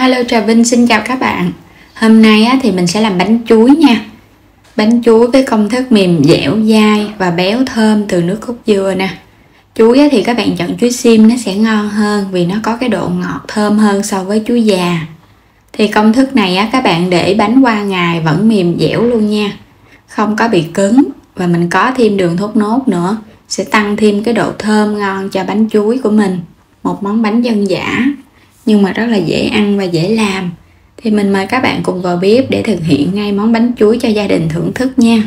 Hello, Trà Vinh xin chào các bạn. Hôm nay thì mình sẽ làm bánh chuối nha. Bánh chuối với công thức mềm dẻo, dai và béo thơm từ nước cốt dừa nè. Chuối thì các bạn chọn chuối xiêm nó sẽ ngon hơn vì nó có cái độ ngọt thơm hơn so với chuối già. Thì công thức này các bạn để bánh qua ngày vẫn mềm dẻo luôn nha. Không có bị cứng và mình có thêm đường thốt nốt nữa, sẽ tăng thêm cái độ thơm ngon cho bánh chuối của mình. Một món bánh dân dã nhưng mà rất là dễ ăn và dễ làm. Thì mình mời các bạn cùng vào bếp để thực hiện ngay món bánh chuối cho gia đình thưởng thức nha.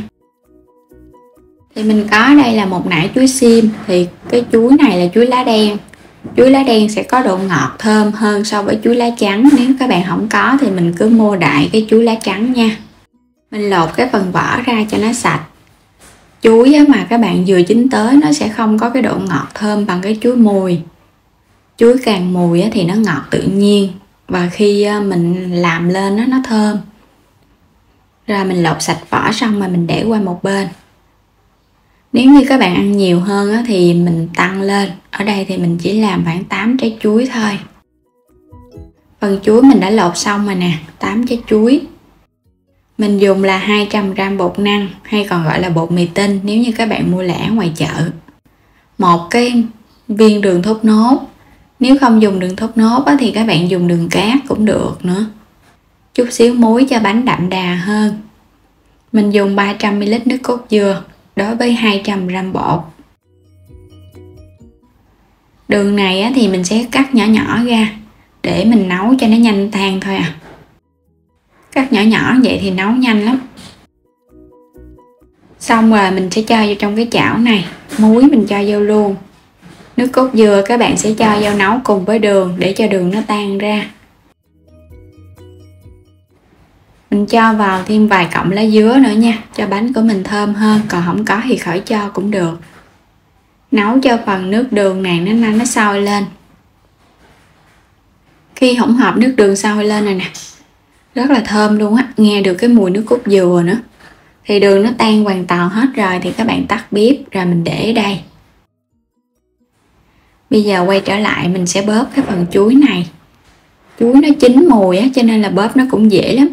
Thì mình có đây là một nải chuối xiêm. Thì cái chuối này là chuối lá đen. Chuối lá đen sẽ có độ ngọt thơm hơn so với chuối lá trắng. Nếu các bạn không có thì mình cứ mua đại cái chuối lá trắng nha. Mình lột cái phần vỏ ra cho nó sạch. Chuối mà các bạn vừa chín tới nó sẽ không có cái độ ngọt thơm bằng cái chuối mùi. Chuối càng mùi thì nó ngọt tự nhiên và khi mình làm lên nó thơm. Rồi mình lột sạch vỏ xong mà mình để qua một bên. Nếu như các bạn ăn nhiều hơn thì mình tăng lên. Ở đây thì mình chỉ làm khoảng 8 trái chuối thôi. Phần chuối mình đã lột xong rồi nè, 8 trái chuối. Mình dùng là 200g bột năng hay còn gọi là bột mì tinh nếu như các bạn mua lẻ ngoài chợ. Một cái viên đường thốt nốt. Nếu không dùng đường thốt nốt thì các bạn dùng đường cát cũng được nữa. Chút xíu muối cho bánh đậm đà hơn. Mình dùng 300ml nước cốt dừa đối với 200g bột. Đường này thì mình sẽ cắt nhỏ nhỏ ra để mình nấu cho nó nhanh tan thôi à. Cắt nhỏ nhỏ vậy thì nấu nhanh lắm. Xong rồi mình sẽ cho vô trong cái chảo này. Muối mình cho vô luôn. Nước cốt dừa các bạn sẽ cho vô nấu cùng với đường để cho đường nó tan ra. Mình cho vào thêm vài cọng lá dứa nữa nha, cho bánh của mình thơm hơn, còn không có thì khỏi cho cũng được. Nấu cho phần nước đường này nó sôi lên. Khi hỗn hợp nước đường sôi lên rồi nè, rất là thơm luôn á, nghe được cái mùi nước cốt dừa nữa. Thì đường nó tan hoàn toàn hết rồi thì các bạn tắt bếp rồi mình để ở đây. Bây giờ quay trở lại mình sẽ bóp cái phần chuối này. Chuối nó chín mùi cho nên là bóp nó cũng dễ lắm.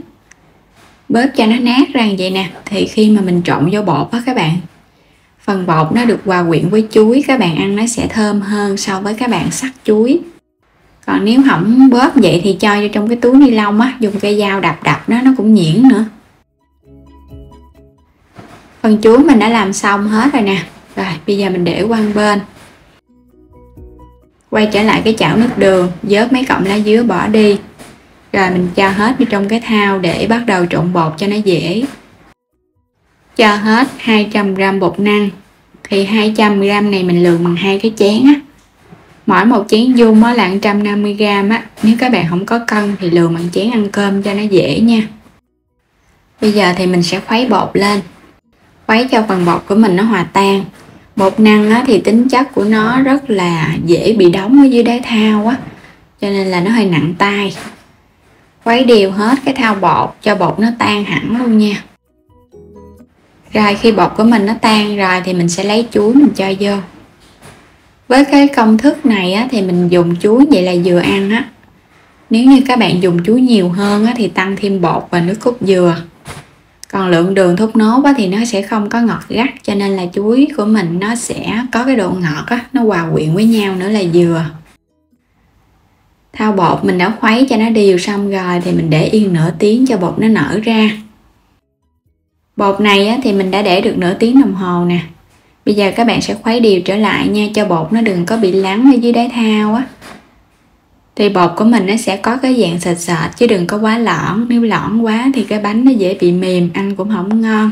Bóp cho nó nát ra như vậy nè. Thì khi mà mình trộn vô bột các bạn, phần bột nó được hòa quyện với chuối, các bạn ăn nó sẽ thơm hơn so với các bạn xắt chuối. Còn nếu không bóp vậy thì cho vô trong cái túi ni lông dùng cây dao đập nó cũng nhuyễn nữa. Phần chuối mình đã làm xong hết rồi nè. Rồi bây giờ mình để qua một bên. Quay trở lại cái chảo nước đường, vớt mấy cọng lá dứa bỏ đi. Rồi mình cho hết vô trong cái thau để bắt đầu trộn bột cho nó dễ. Cho hết 200g bột năng. Thì 200g này mình lường bằng 2 cái chén Mỗi một chén dung là 150g Nếu các bạn không có cân thì lường bằng chén ăn cơm cho nó dễ nha. Bây giờ thì mình sẽ khuấy bột lên. Khuấy cho phần bột của mình nó hòa tan. Bột năng thì tính chất của nó rất là dễ bị đóng ở dưới đáy thau cho nên là nó hơi nặng tay. Khuấy đều hết cái thau bột cho bột nó tan hẳn luôn nha. Rồi khi bột của mình nó tan rồi thì mình sẽ lấy chuối mình cho vô. Với cái công thức này thì mình dùng chuối vậy là vừa ăn Nếu như các bạn dùng chuối nhiều hơn thì tăng thêm bột và nước cốt dừa. Còn lượng đường thốt nốt thì nó sẽ không có ngọt gắt, cho nên là chuối của mình nó sẽ có cái độ ngọt nó hòa quyện với nhau nữa là dừa. Thau bột mình đã khuấy cho nó đều xong rồi thì mình để yên nửa tiếng cho bột nó nở ra. Bột này thì mình đã để được nửa tiếng đồng hồ nè. Bây giờ các bạn sẽ khuấy đều trở lại nha, cho bột nó đừng có bị lắng ở dưới đáy thau Thì bột của mình nó sẽ có cái dạng sệt sệt chứ đừng có quá lõn. Nếu lõn quá thì cái bánh nó dễ bị mềm, ăn cũng không ngon.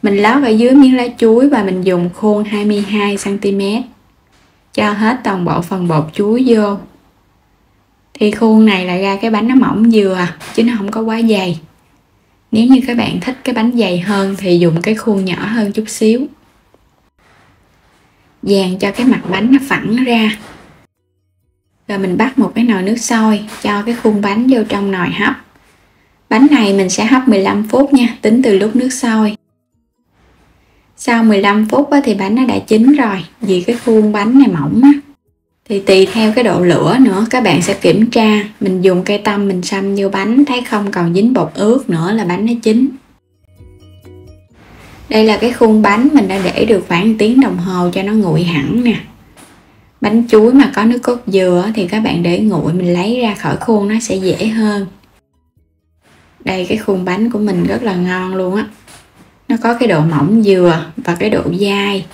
Mình lót ở dưới miếng lá chuối và mình dùng khuôn 22cm. Cho hết toàn bộ phần bột chuối vô. Thì khuôn này là ra cái bánh nó mỏng vừa chứ nó không có quá dày. Nếu như các bạn thích cái bánh dày hơn thì dùng cái khuôn nhỏ hơn chút xíu. Dàn cho cái mặt bánh nó phẳng ra. Rồi mình bắt một cái nồi nước sôi, cho cái khuôn bánh vô trong nồi hấp. Bánh này mình sẽ hấp 15 phút nha, tính từ lúc nước sôi. Sau 15 phút thì bánh nó đã chín rồi, vì cái khuôn bánh này mỏng Thì tùy theo cái độ lửa nữa, các bạn sẽ kiểm tra, mình dùng cây tăm mình xăm vô bánh thấy không còn dính bột ướt nữa là bánh nó chín. Đây là cái khuôn bánh mình đã để được khoảng 1 tiếng đồng hồ cho nó nguội hẳn nè. Bánh chuối mà có nước cốt dừa thì các bạn để nguội mình lấy ra khỏi khuôn nó sẽ dễ hơn. Đây cái khuôn bánh của mình rất là ngon luôn á. Nó có cái độ mỏng dừa và cái độ dai.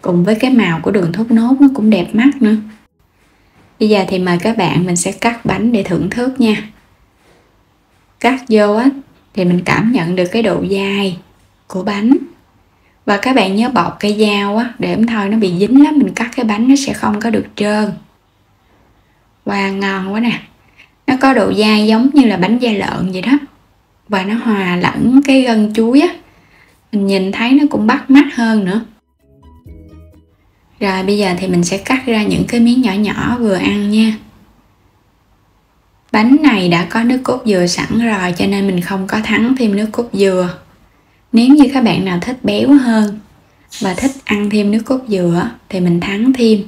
Cùng với cái màu của đường thốt nốt nó cũng đẹp mắt nữa. Bây giờ thì mời các bạn mình sẽ cắt bánh để thưởng thức nha. Cắt vô á thì mình cảm nhận được cái độ dai của bánh. Và các bạn nhớ bọc cây dao á, để thôi nó bị dính lắm, mình cắt cái bánh nó sẽ không có được trơn. Wow, ngon quá nè. Nó có độ dai giống như là bánh da lợn vậy đó. Và nó hòa lẫn cái gân chuối á. Mình nhìn thấy nó cũng bắt mắt hơn nữa. Rồi bây giờ thì mình sẽ cắt ra những cái miếng nhỏ nhỏ vừa ăn nha. Bánh này đã có nước cốt dừa sẵn rồi cho nên mình không có thắng thêm nước cốt dừa. Nếu như các bạn nào thích béo hơn và thích ăn thêm nước cốt dừa thì mình thắng thêm.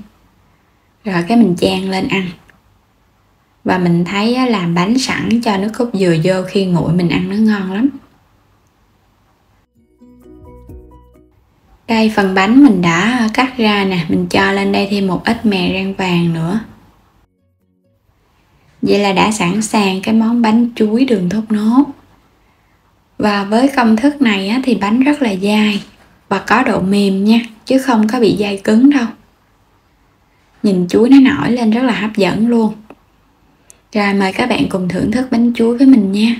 Rồi cái mình chan lên ăn. Và mình thấy làm bánh sẵn cho nước cốt dừa vô khi nguội mình ăn nó ngon lắm. Đây phần bánh mình đã cắt ra nè, mình cho lên đây thêm một ít mè rang vàng nữa. Vậy là đã sẵn sàng cái món bánh chuối đường thốt nốt. Và với công thức này thì bánh rất là dai và có độ mềm nha, chứ không có bị dai cứng đâu. Nhìn chuối nó nổi lên rất là hấp dẫn luôn. Rồi mời các bạn cùng thưởng thức bánh chuối với mình nha.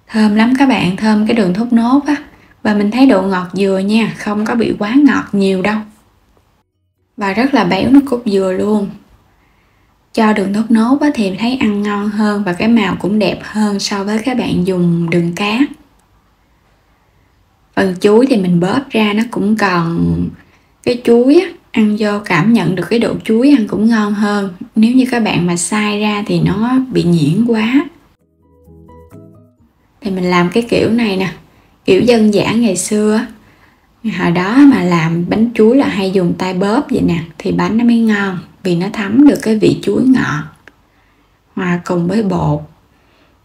Thơm lắm các bạn, thơm cái đường thốt nốt á. Và mình thấy độ ngọt dừa nha, không có bị quá ngọt nhiều đâu. Và rất là béo nước cốt dừa luôn. Cho đường thốt nốt thì thấy ăn ngon hơn và cái màu cũng đẹp hơn so với các bạn dùng đường cát. Phần chuối thì mình bóp ra nó cũng còn cái chuối á, ăn vô cảm nhận được cái độ chuối ăn cũng ngon hơn. Nếu như các bạn mà xay ra thì nó bị nhuyễn quá. Thì mình làm cái kiểu này nè, kiểu dân dã ngày xưa. Hồi đó mà làm bánh chuối là hay dùng tay bóp vậy nè, thì bánh nó mới ngon. Vì nó thấm được cái vị chuối ngọt hòa cùng với bột.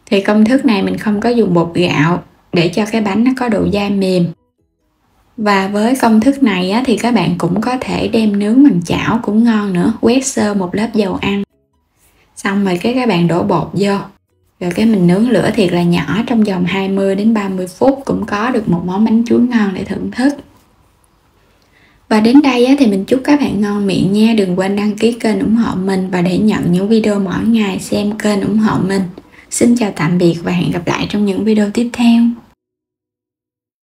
Thì công thức này mình không có dùng bột gạo để cho cái bánh nó có độ dai mềm. Và với công thức này thì các bạn cũng có thể đem nướng bằng chảo cũng ngon nữa. Quét sơ một lớp dầu ăn. Xong rồi các bạn đổ bột vô. Rồi cái mình nướng lửa thiệt là nhỏ trong vòng 20 đến 30 phút cũng có được một món bánh chuối ngon để thưởng thức. Và đến đây thì mình chúc các bạn ngon miệng nha. Đừng quên đăng ký kênh ủng hộ mình và để nhận những video mỗi ngày xem kênh ủng hộ mình. Xin chào tạm biệt và hẹn gặp lại trong những video tiếp theo.